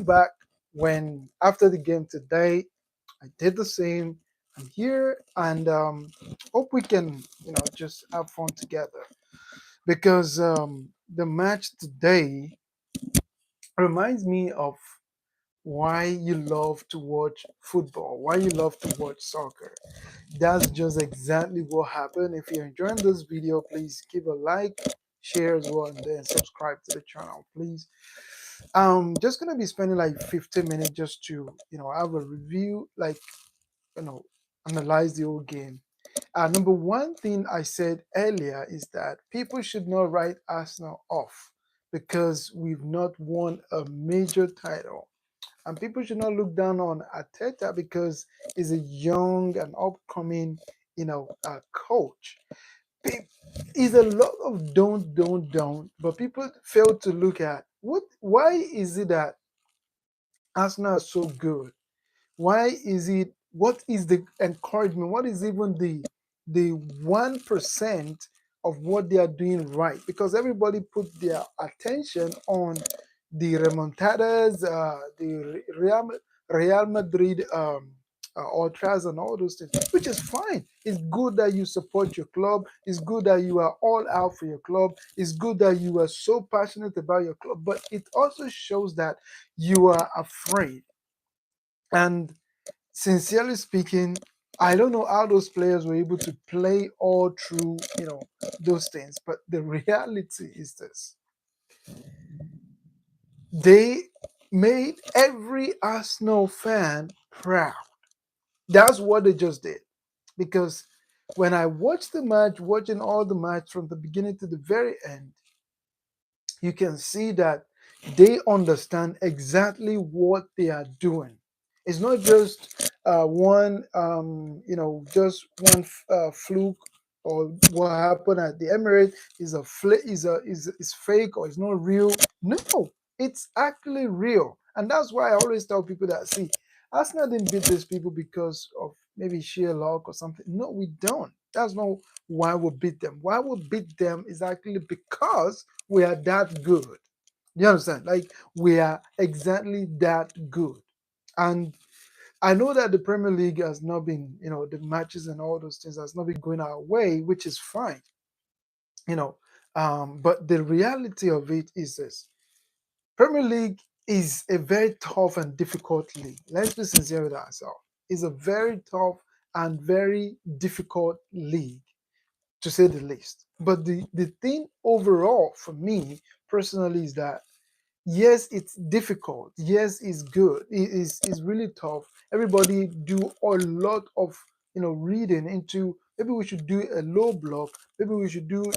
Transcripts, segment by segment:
back when after the game today, I did the same. I'm here and hope we can, just have fun together because the match today reminds me of why you love to watch football, why you love to watch soccer. That's just exactly what happened. If you're enjoying this video, please give a like, share as well, and then subscribe to the channel, please. Just gonna be spending like 15 minutes just to have a review, like you know analyze the whole game. Number one thing I said earlier is that people should not write Arsenal off because we've not won a major title, and people should not look down on Arteta because he's a young and upcoming coach. Pe- Is a lot of don't, but people fail to look at why is it that Arsenal are so good? Why is it? What is the encouragement? What is even the 1% of what they are doing right? Because everybody put their attention on the remontadas, the Real Madrid ultras and all those things, which is fine. It's good that you support your club. It's good that you are all out for your club. It's good that you are so passionate about your club. But it also shows that you are afraid. And sincerely speaking, I don't know how those players were able to play all through, those things. But the reality is this: they made every Arsenal fan proud. That's what they just did. Because when I watched the match, watching all the match from the beginning to the very end, you can see that they understand exactly what they are doing. It's not just just one fluke, or what happened at the Emirates is fake or it's not real. No, it's actually real, and that's why I always tell people that, see, Arsenal didn't beat these people because of maybe sheer luck or something. No, we don't. That's not why we beat them. Why we beat them is actually because we are that good. You understand? Like, we are exactly that good. And I know that the Premier League has not been, the matches and all those things has not been going our way, which is fine, you know. But the reality of it is this: Premier League is a very tough and difficult league. Let's be sincere with ourselves. It's a very tough and very difficult league, to say the least. But the thing overall for me personally is that, yes, it's difficult. Yes, it's good. It's really tough. Everybody do a lot of reading into, maybe we should do a low block. Maybe we should do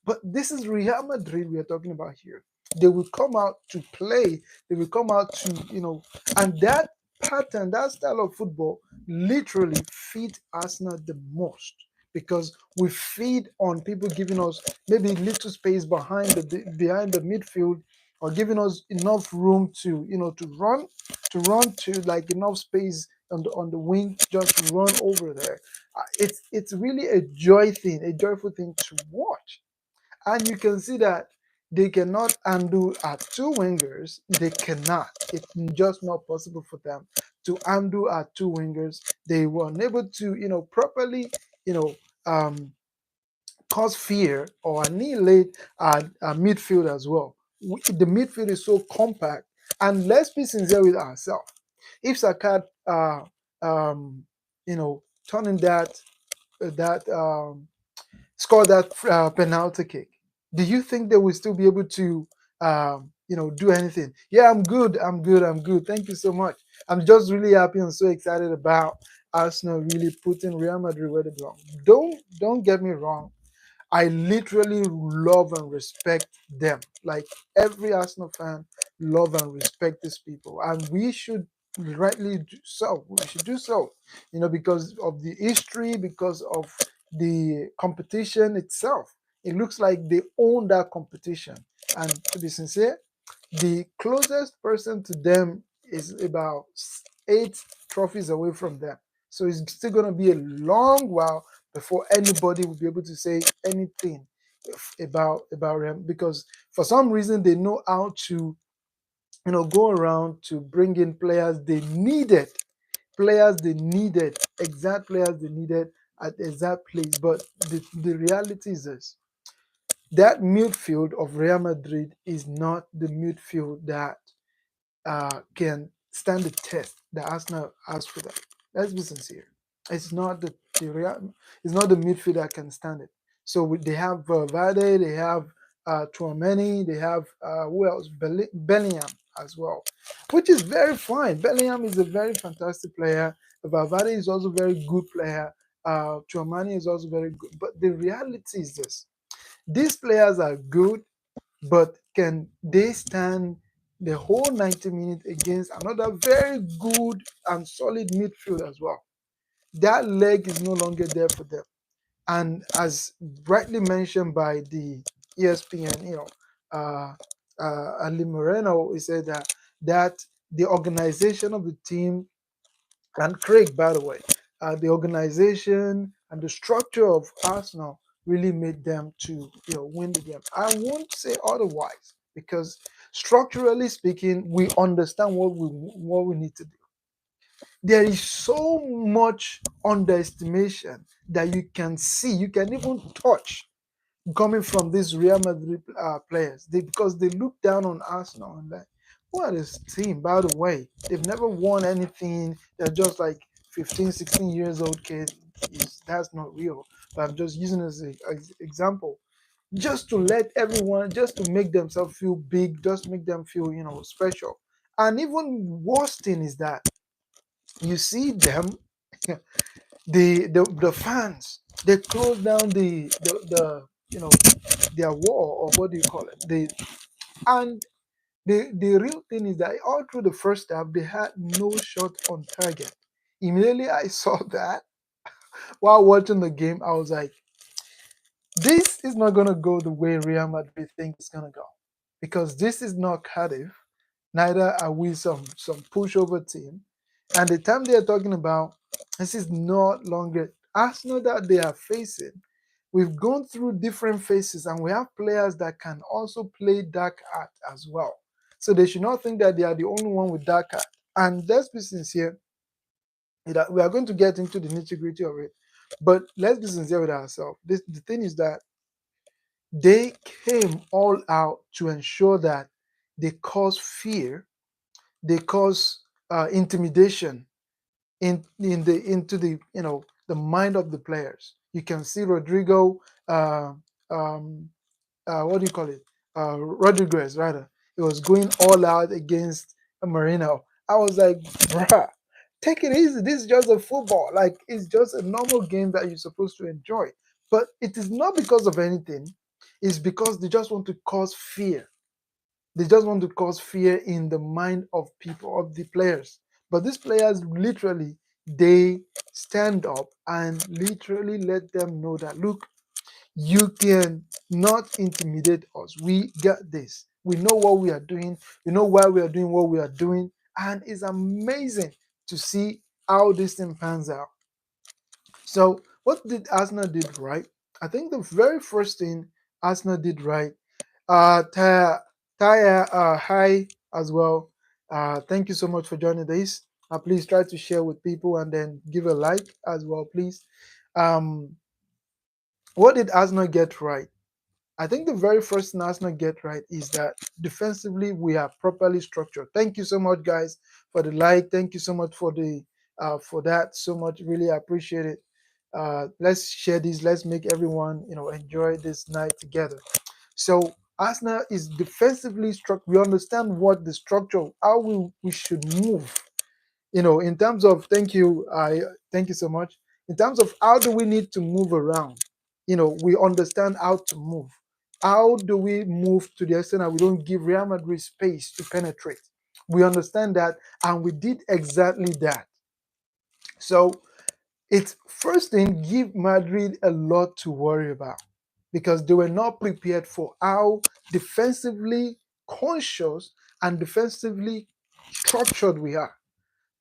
but this is Real Madrid we are talking about here. They will come out to play. They will come out to and that pattern, that style of football, literally feed Arsenal the most, because we feed on people giving us maybe little space behind the midfield, or giving us enough room to to run to, like, enough space on the wing, just to run over there. It's really a joyful thing to watch. And you can see that they cannot undo at two wingers. They cannot. It's just not possible for them to undo at two wingers. They were unable to, properly, you know, um, cause fear or annihilate our midfield as well. The midfield is so compact, and let's be sincere with ourselves. If Saka, turning that score that penalty kick, do you think they will still be able to, do anything? Yeah, I'm good. I'm good. I'm good. Thank you so much. I'm just really happy and so excited about Arsenal really putting Real Madrid where they belong. Don't get me wrong. I literally love and respect them. Like, every Arsenal fan, love and respect these people, and we should rightly do so. We should do so, because of the history, because of the competition itself. It looks like they own that competition, and to be sincere, the closest person to them is about 8 trophies away from them. So it's still going to be a long while before anybody will be able to say anything about them, because for some reason they know how to go around to bring in players they needed, exact players they needed at the exact place. But the reality is this: that midfield of Real Madrid is not the midfield that can stand the test that Arsenal has for them. Let's be sincere. It's not the Real, it's not the midfield that can stand it. So they have Valverde, they have Tchouameni, they have who else? Bellingham as well, which is very fine. Bellingham is a very fantastic player. Valverde is also a very good player. Tchouameni is also very good. But the reality is this: these players are good, but can they stand the whole 90 minutes against another very good and solid midfield as well? That leg is no longer there for them. And as rightly mentioned by the ESPN, Ali Moreno, he said that the organization of the team, and Craig, by the way, the organization and the structure of Arsenal really made them to win the game. I won't say otherwise because structurally speaking, we understand what we need to do. There is so much underestimation that you can see, you can even touch coming from these Real Madrid players because they look down on Arsenal and like, what is team? By the way, they've never won anything. They're just like 15, 16 years old kids. That's not real. But I'm just using it as an example. Just to let everyone, just to make themselves feel big, just make them feel, special. And even worse thing is that you see them, the fans, they close down the their wall, or what do you call it? And the real thing is that all through the first half they had no shot on target. Immediately I saw that while watching the game, I was like, this is not gonna go the way Real Madrid think it's gonna go. Because this is not Cardiff, neither are we some pushover team. And the time they are talking about, this is not longer Arsenal that they are facing. We've gone through different phases, and we have players that can also play dark art as well. So they should not think that they are the only one with dark art. And let's be sincere, that we are going to get into the nitty gritty of it. But let's be sincere with ourselves. The thing is that they came all out to ensure that they cause fear, they cause intimidation into the mind of the players. You can see Rodrigo, uh, um, what do you call it? Rodriguez, rather. He was going all out against Marino. I was like, bruh, take it easy. This is just a football. Like, it's just a normal game that you're supposed to enjoy. But it is not because of anything. It's because they just want to cause fear. They just want to cause fear in the mind of people, of the players. But these players literally, they stand up and literally let them know that, look, you can not intimidate us. We got this. We know what we are doing. We know why we are doing what we are doing. And it's amazing to see how this thing pans out. So, what did Arsenal did right? I think the very first thing Arsenal did right. Taya, hi as well. Thank you so much for joining this. Please try to share with people and then give a like as well, please. Um, what did Arsenal get right? I think the very first thing Arsenal get right is that defensively we are properly structured. Thank you so much, guys, for the like. Thank you so much for that. So much, really appreciate it. Let's share this. Let's make everyone enjoy this night together. So Arsenal is defensively structured. We understand what the structure, how we should move. In terms of thank you so much. In terms of how do we need to move around, we understand how to move. How do we move to the extent that we don't give Real Madrid space to penetrate? We understand that, and we did exactly that. So it's first thing, give Madrid a lot to worry about because they were not prepared for how defensively conscious and defensively structured we are.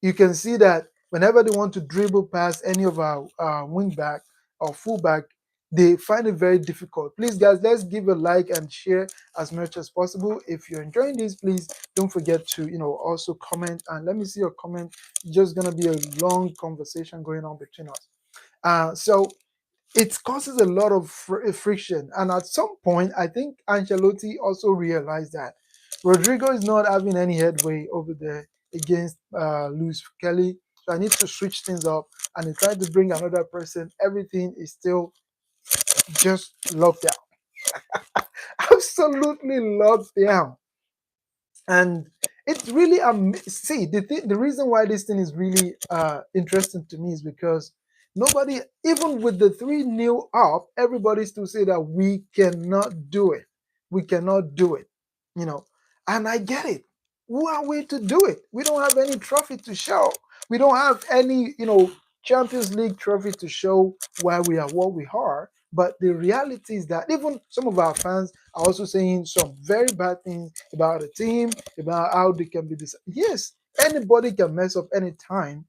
You can see that whenever they want to dribble past any of our wing back or fullback, they find it very difficult. Please, guys, let's give a like and share as much as possible. If you're enjoying this, please don't forget to, also comment, and let me see your comment. It's just gonna be a long conversation going on between us. So it causes a lot of friction. And at some point, I think Ancelotti also realized that Rodrigo is not having any headway over there against Luis Kelly. So I need to switch things up. And he tried to bring another person. Everything is still just locked down. Absolutely locked down. And it's really see the reason why this thing is really interesting to me is because nobody, even with the 3-0 up, everybody still say that we cannot do it, we cannot do it, you know and I get it. Who are we to do it? We don't have any trophy to show. We don't have any Champions League trophy to show why we are what we are. But the reality is that even some of our fans are also saying some very bad things about the team, about how they can be this. Yes, anybody can mess up anytime,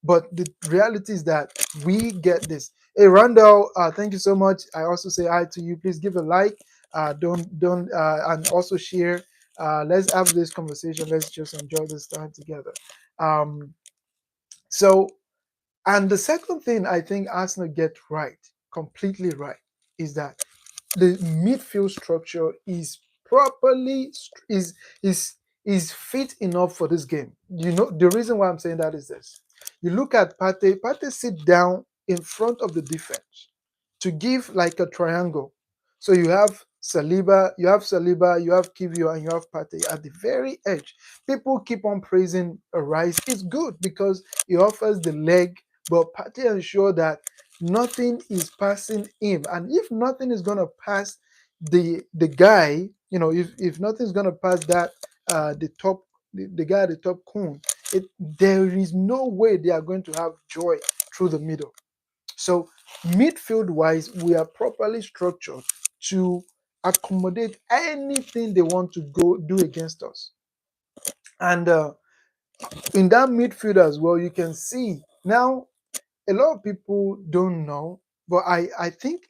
but the reality is that we get this. Hey, Randall, thank you so much. I also say hi to you. Please give a like. Don't and also share. Let's have this conversation. Let's just enjoy this time together. Um, so, and the second thing I think Arsenal get right, completely right, is that the midfield structure is properly is is fit enough for this game. The reason why I'm saying that is this: you look at Pate. Pate sit down in front of the defense to give like a triangle. So you have Kivio, and you have Pate at the very edge. People keep on praising Rice. It's good because he offers the leg, but Pate ensure that nothing is passing him. And if nothing is gonna pass the guy, if nothing's gonna pass that the guy at the top Kun, there is no way they are going to have joy through the middle. So midfield wise, we are properly structured to accommodate anything they want to go do against us. And in that midfield as well, you can see now a lot of people don't know, but I think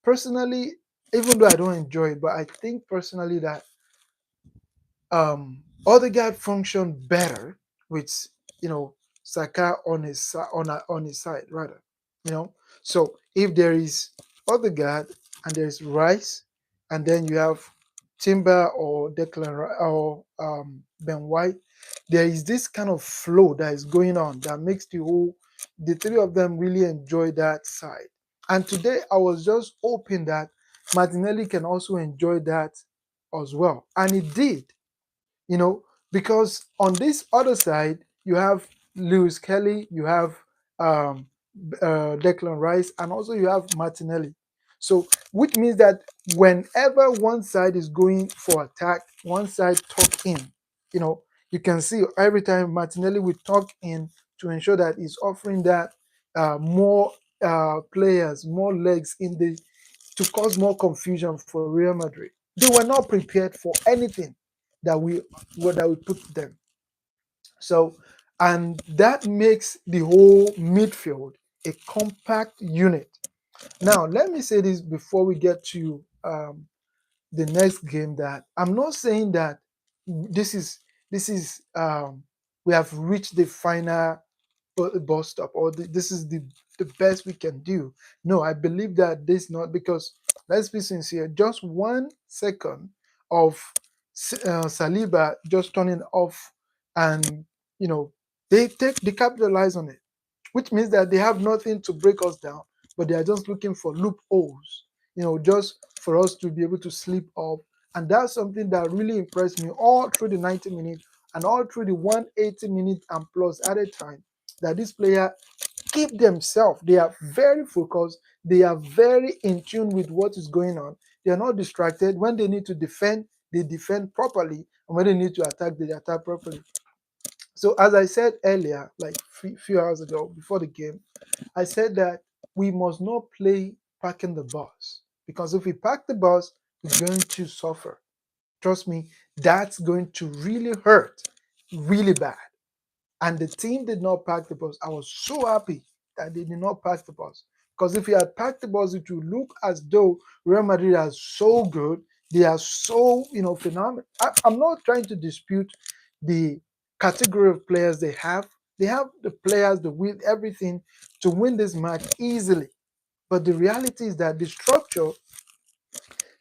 personally, even though I don't enjoy it, but I think personally that Odegaard functioned better with Saka on on his side rather. You know, so if there is Odegaard and there is Rice, and then you have Timber or or Ben White, there is this kind of flow that is going on that makes the three of them really enjoy that side. And today I was just hoping that Martinelli can also enjoy that as well, and he did, you know, because on this other side, you have Lewis Kelly, you have um, Declan Rice, and also you have Martinelli. So, which means that whenever one side is going for attack, one side tuck in. You know, you can see every time Martinelli will tuck in to ensure that he's offering that more players, more legs in the to cause more confusion for Real Madrid. They were not prepared for anything that we put them. So, and that makes the whole midfield a compact unit. Now, let me say this before we get to the next game, that I'm not saying that this is we have reached the final bus stop, or this is the best we can do. No, I believe that this not, because let's be sincere, just 1 second of Saliba just turning off, and you know they capitalize on it, which means that they have nothing to break us down, but they are just looking for loopholes, just for us to be able to sleep off. And that's something that really impressed me all through the 90 minutes and all through the 180 minutes and plus added time, that this player keep themselves. They are very focused. They are very in tune with what is going on. They are not distracted. When they need to defend, they defend properly. And when they need to attack, they attack properly. So as I said earlier, like few hours ago before the game, I said that we must not play parking the bus, because if we park the bus, we're going to suffer. Trust me, that's going to really hurt really bad. And the team did not park the bus. I was so happy that they did not park the bus, Because if you attack the balls, it will look as though Real Madrid are so good. They are so, phenomenal. I'm not trying to dispute the category of players they have. They have the players, the will, everything to win this match easily. But the reality is that the structure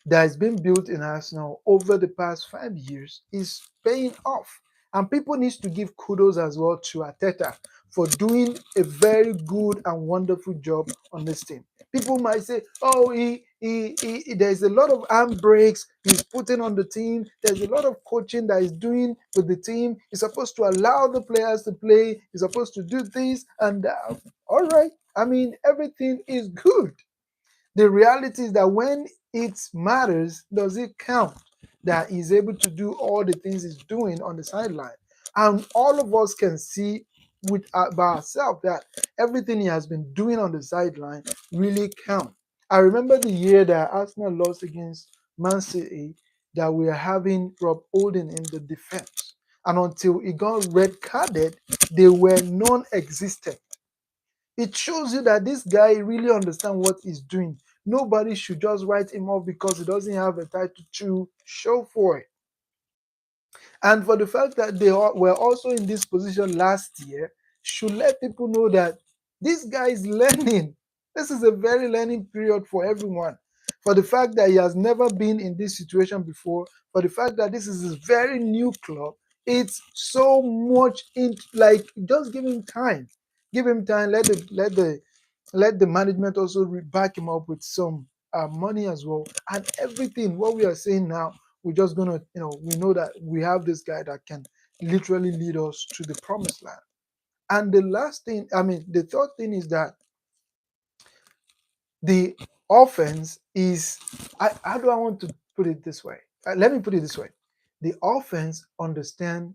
that has been built in Arsenal over the past 5 years is paying off. And people need to give kudos as well to Ateta for doing a very good and wonderful job on this team. People might say, oh, there's a lot of handbrakes he's putting on the team. There's a lot of coaching that he's doing with the team. He's supposed to allow the players to play. He's supposed to do this and that. All right. I mean, everything is good. The reality is that when it matters, does it count that he's able to do all the things he's doing on the sideline? And all of us can see with by ourselves that everything he has been doing on the sideline really count. I remember the year that Arsenal lost against Man City that we are having Rob Holding in the defense. And until he got red carded, they were non-existent. It shows you that this guy really understands what he's doing. Nobody should just write him off because he doesn't have a title to show for it. And for the fact that they were also in this position last year, should let people know that this guy is learning. This is a very learning period for everyone. For the fact that he has never been in this situation before, for the fact that this is a very new club, it's so much in like just give him time. Give him time. Let the management also back him up with some money as well, and everything. What we are saying now, we're just gonna, we know that we have this guy that can literally lead us to the promised land. And the last thing, I mean, the third thing is that the offense is. How do I want to put it this way? Let me put it this way: the offense understand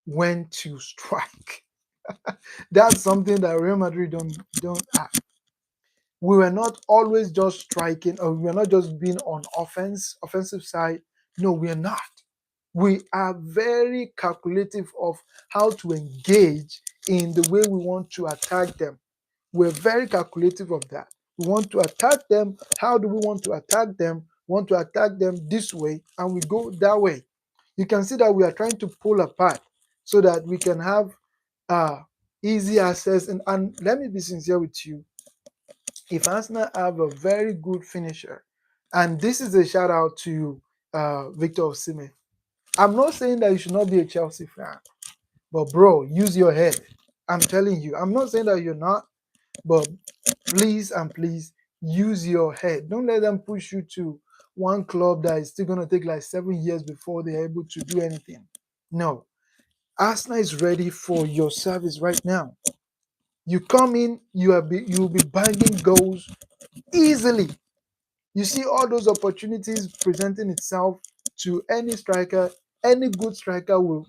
when to strike. That's something that Real Madrid don't have. We were not always just striking, or we were not just being on offensive side. No, we are not. We are very calculative of how to engage in the way we want to attack them. We're very calculative of that. We want to attack them. How do we want to attack them? We want to attack them this way, and we go that way. You can see that we are trying to pull apart so that we can have uh, easy access. And let me be sincere with you. If Arsenal have a very good finisher, and this is a shout out to Victor Osimhen. I'm not saying that you should not be a Chelsea fan, but bro, use your head. I'm telling you. I'm not saying that you're not, but please and please use your head. Don't let them push you to one club that is still going to take like 7 years before they're able to do anything. No, Arsenal is ready for your service right now. You come in, you'll be banging goals easily. You see all those opportunities presenting itself to any striker, any good striker will.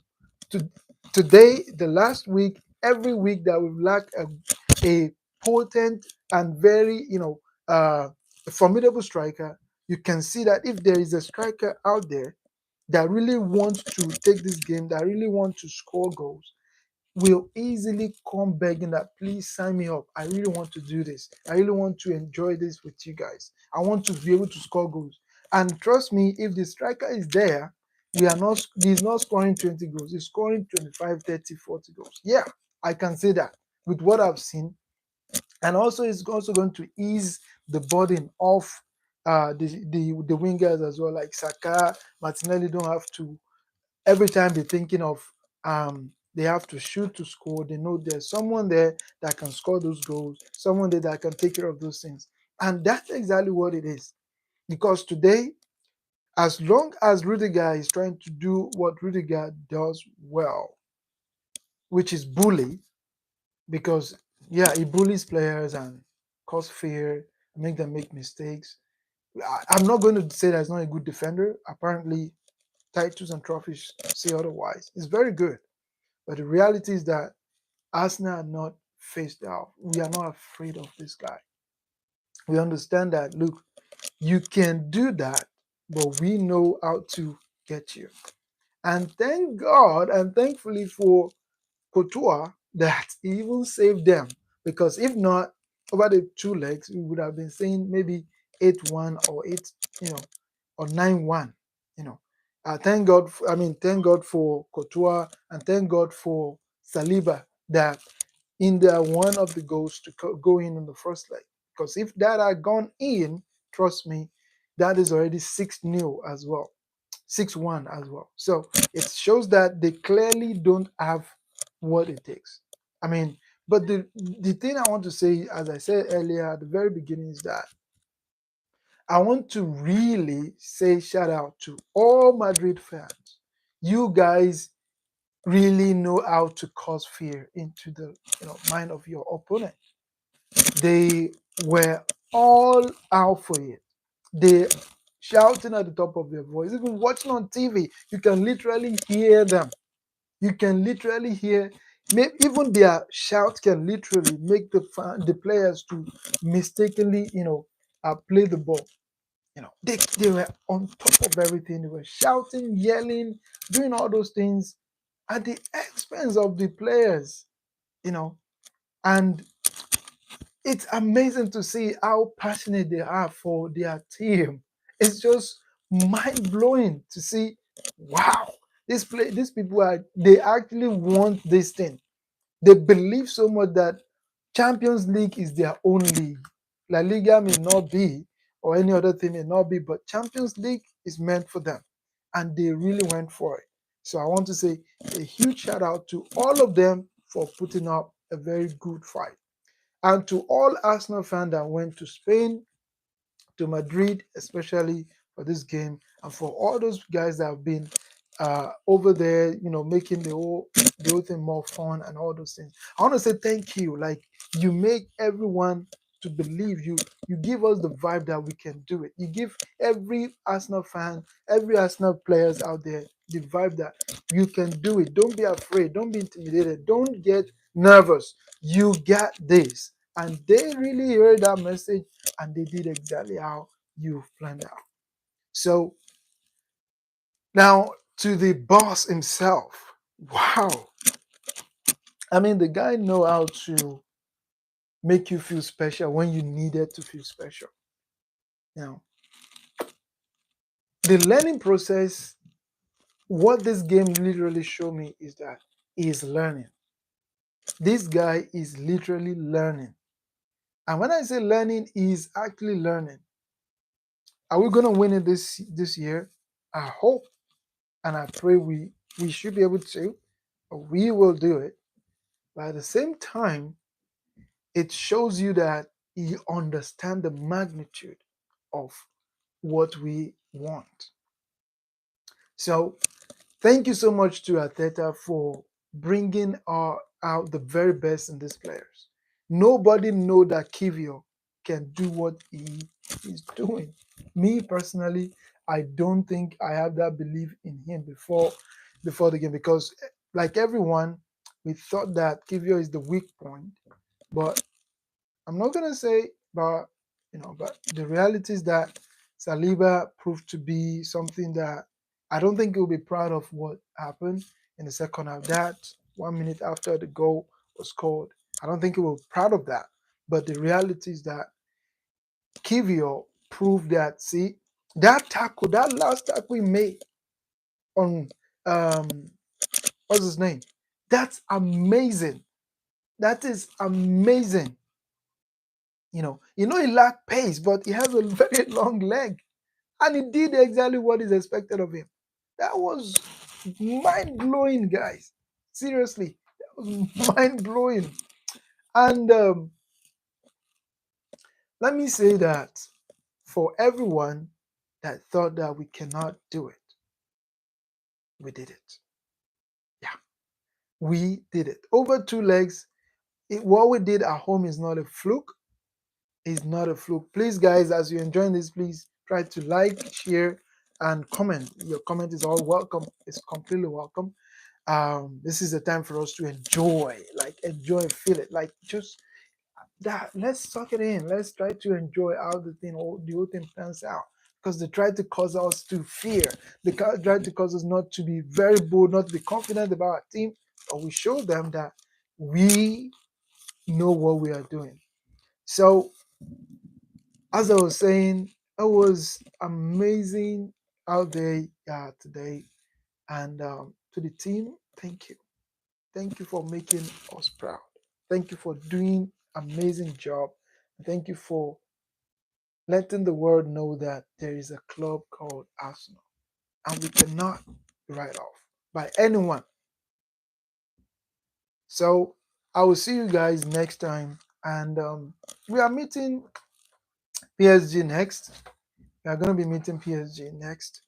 To, today, the last week, every week that we've lacked a potent and very, formidable striker, you can see that if there is a striker out there that really wants to take this game, that really wants to score goals, will easily come begging that please sign me up. I really want to do this. I really want to enjoy this with you guys. I want to be able to score goals. And trust me, if the striker is there, he's not scoring 20 goals. He's scoring 25, 30, 40 goals. Yeah, I can say that with what I've seen. And also it's also going to ease the burden off the wingers as well, like Saka, Martinelli don't have to every time they're thinking of they have to shoot to score, they know there's someone there that can score those goals, someone there that can take care of those things. And that's exactly what it is. Because today, as long as Rudiger is trying to do what Rudiger does well, which is bully, because yeah, he bullies players and cause fear, make them make mistakes. I'm not going to say that he's not a good defender. Apparently, titles and trophies say otherwise. It's very good. But the reality is that Arsenal are not faced out. We are not afraid of this guy. We understand that, look, you can do that, but we know how to get you. And thank God and thankfully for Couture that he even saved them. Because if not, over the two legs, we would have been saying maybe 8-1 or 8, or 9-1. You know, thank God. Thank God for Courtois and thank God for Saliba that in the one of the goals to go in the first leg. Because if that had gone in, trust me, that is already 6-0 as well, 6-1 as well. So it shows that they clearly don't have what it takes. I mean, but the thing I want to say, as I said earlier at the very beginning, is that I want to really say shout out to all Madrid fans. You guys really know how to cause fear into the mind of your opponent. They were all out for it. They shouting at the top of their voice. Even watching on TV, you can literally hear them. You can literally hear. Even their shout can literally make the players to mistakenly, play the ball. They were on top of everything. They were shouting, yelling, doing all those things at the expense of the players. You know, and it's amazing to see how passionate they are for their team. It's just mind blowing to see. Wow, these people they actually want this thing. They believe so much that Champions League is their own league. La Liga may not be, or any other thing may not be, but Champions League is meant for them, and they really went for it. So I want to say a huge shout out to all of them for putting up a very good fight. And to all Arsenal fans that went to Spain, to Madrid, especially for this game, and for all those guys that have been over there, making the whole thing more fun and all those things. I want to say thank you. Like you make everyone to believe you. You give us the vibe that we can do it. You give every Arsenal fan, every Arsenal players out there the vibe that you can do it. Don't be afraid. Don't be intimidated. Don't get nervous. You got this. And they really heard that message and they did exactly how you've planned out. So now to the boss himself. Wow. I mean, the guy know how to make you feel special when you needed to feel special. Now, the learning process, what this game literally showed me is that he is learning. This guy is literally learning. And when I say learning, he is actually learning. Are we gonna win it this year? I hope and I pray we should be able to. We will do it. But at the same time, it shows you that you understand the magnitude of what we want. So thank you so much to Ateta for bringing out the very best in these players. Nobody know that Kivio can do what he is doing. Me personally, I don't think I have that belief in him before the game because, like everyone, we thought that Kivio is the weak point, but I'm not gonna say, but the reality is that Saliba proved to be something that I don't think he'll be proud of what happened in the second half. That 1 minute after the goal was scored, I don't think he will be proud of that. But the reality is that Kivio proved that. See that tackle, that last tackle he made on what's his name? That's amazing. That is amazing. He lacked pace, but he has a very long leg, and he did exactly what is expected of him. That was mind blowing, guys. Seriously, that was mind blowing. And let me say that for everyone that thought that we cannot do it, we did it. Yeah, we did it. Over two legs. What we did at home is not a fluke. Is not a fluke. Please, guys, as you're enjoying this, please try to like, share, and comment. Your comment is all welcome. It's completely welcome. This is the time for us to enjoy, feel it, like just that. Let's suck it in. Let's try to enjoy how the whole thing plans out. Because they try to cause us to fear. They try to cause us not to be very bold, not to be confident about our team. But we show them that we know what we are doing. So, as I was saying, it was amazing out there today. And to the team, thank you. Thank you for making us proud. Thank you for doing amazing job. Thank you for letting the world know that there is a club called Arsenal, and we cannot write off by anyone. So I will see you guys next time, and we are meeting PSG next. We are going to be meeting PSG next.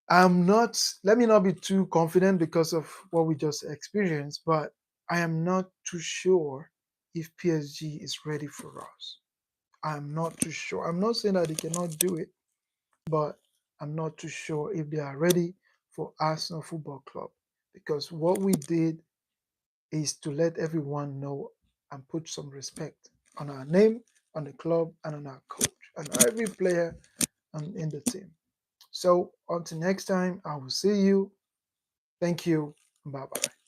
I'm not. Let me not be too confident because of what we just experienced, but I am not too sure if PSG is ready for us. I'm not too sure. I'm not saying that they cannot do it, but I'm not too sure if they are ready for Arsenal Football Club, because what we did is to let everyone know and put some respect on our name, on the club, and on our coach, and every player in the team. So until next time, I will see you. Thank you. Bye bye.